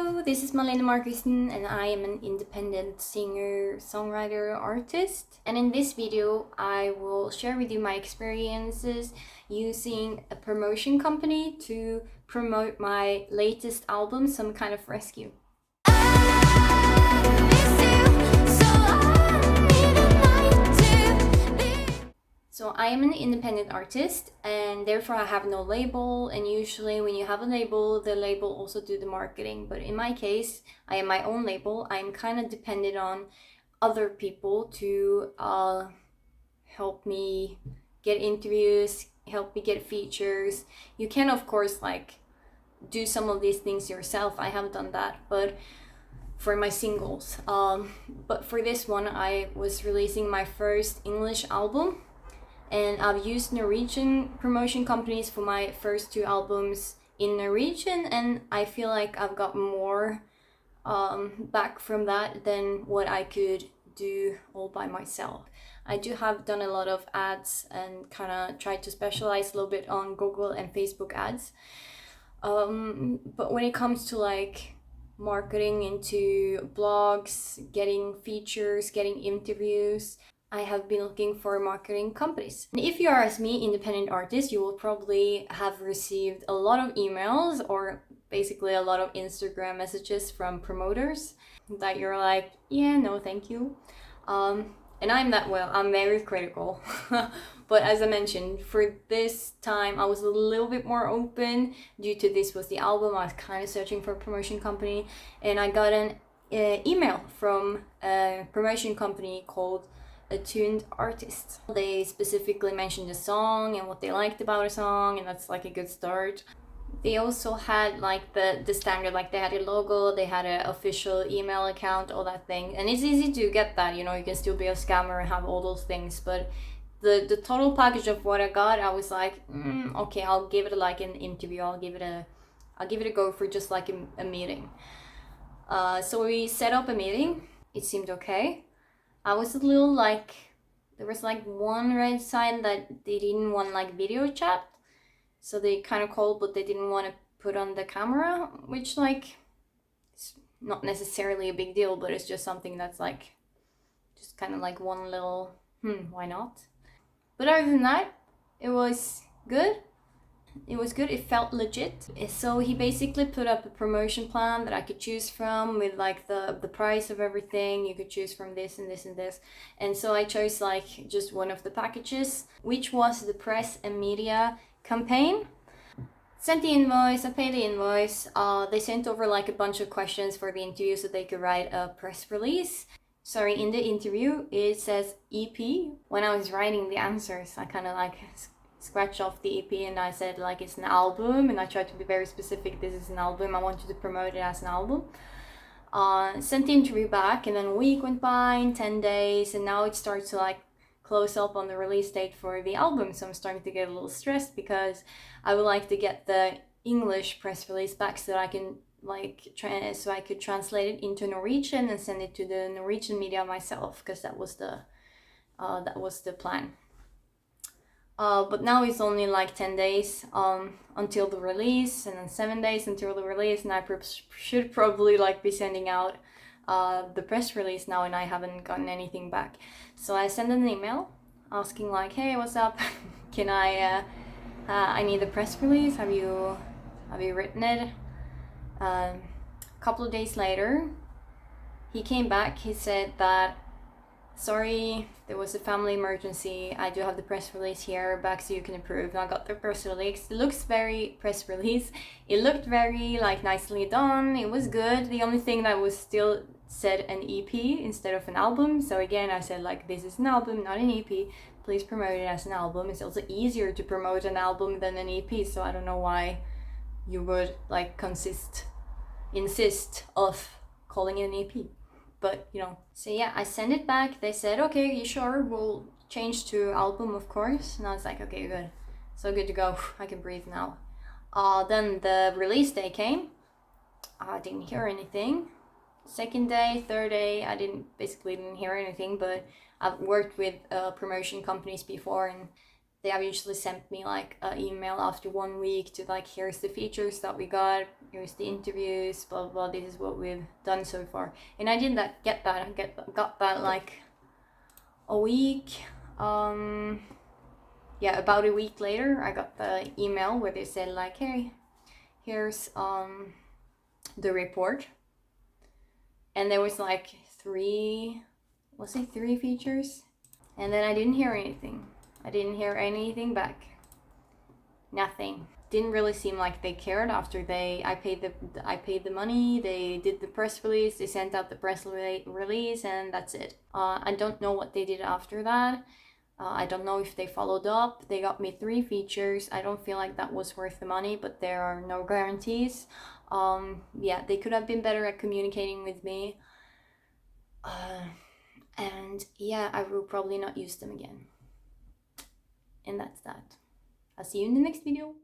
Hello, this is Malene Markussen and I am an independent singer, songwriter, artist. And in this video, I will share with you my experiences using a promotion company to promote my latest album, Some Kind of Rescue. So I am an independent artist and therefore I have no label, and usually when you have a label, the label also do the marketing. But in my case, I am my own label. I'm kind of dependent on other people to help me get interviews, help me get features. You can of course do some of these things yourself. I have done that, but for my singles. But for this one, I was releasing my first English album. And I've used Norwegian promotion companies for my first two albums in Norwegian, and I feel like I've got more back from that than what I could do all by myself. I do have done a lot of ads and kind of tried to specialize a little bit on Google and Facebook ads. But when it comes to marketing into blogs, getting features, getting interviews, I have been looking for marketing companies. And if you are, as me, independent artist, you will probably have received a lot of emails or basically a lot of Instagram messages from promoters that you're like, yeah, no, thank you. And I'm that well, I'm very critical. But as I mentioned, for this time, I was a little bit more open due to this was the album. I was kind of searching for a promotion company, and I got an email from a promotion company called Atuned Artists. They specifically mentioned the song and what they liked about a song, and that's like a good start. They also had the standard, they had a logo, they had an official email account, all that thing. And it's easy to get that, you can still be a scammer and have all those things. But the total package of what I got, I was like, okay, I'll give it an interview. I'll give it a go for just a meeting. So we set up a meeting. It seemed okay. I was a little there was one red sign that they didn't want video chat. So they kind of called, but they didn't want to put on the camera, which it's not necessarily a big deal, but it's just something that's just kind of one little, why not? But other than that, it was good. It felt legit. So he basically put up a promotion plan that I could choose from with the price of everything. You could choose from this and this and this. And so I chose just one of the packages, which was the press and media campaign. Sent the invoice, I paid the invoice. They sent over a bunch of questions for the interview so they could write a press release. Sorry, in the interview it says EP. When I was writing the answers, I kind of scratch off the EP and I said it's an album, and I tried to be very specific. This is an album. I wanted to promote it as an album. Sent the interview back, and then a week went by, 10 days, and now it starts to close up on the release date for the album. So I'm starting to get a little stressed because I would like to get the English press release back so that I can so I could translate it into Norwegian and send it to the Norwegian media myself, because that was the plan. But now it's only 10 days until the release, and then 7 days until the release, and I should probably be sending out the press release now, and I haven't gotten anything back. So I sent an email asking hey, what's up? Can I need the press release. Have you written it? A couple of days later, he came back. He said that, sorry, there was a family emergency. I do have the press release here back so you can approve. And I got the press release. It looks very press release. It looked very nicely done. It was good. The only thing that was still said an EP instead of an album. So again, I said this is an album, not an EP. Please promote it as an album. It's also easier to promote an album than an EP. So I don't know why you would insist of calling it an EP. But so yeah, I sent it back. They said, okay, you sure? We'll change to album, of course. And I was like, okay, good. So good to go. I can breathe now. Then the release day came. I didn't hear anything. Second day, third day, I didn't hear anything. But I've worked with promotion companies before, and they have usually sent me like an email after 1 week to like, here's the features that we got, here's the interviews, blah blah, blah, this is what we've done so far. And I didn't get that. I got that like a week, yeah, about a week later. I got the email where they said like, hey, here's the report. And there was like three features. And then I didn't hear anything. I didn't hear anything back. Nothing. Didn't really seem like they cared after I paid the money, they did the press release, they sent out the press release, and that's it. I don't know what they did after that. I don't know if they followed up. They got me 3 features. I don't feel like that was worth the money, but there are no guarantees. Yeah, they could have been better at communicating with me. And yeah, I will probably not use them again. And that's that. I'll see you in the next video.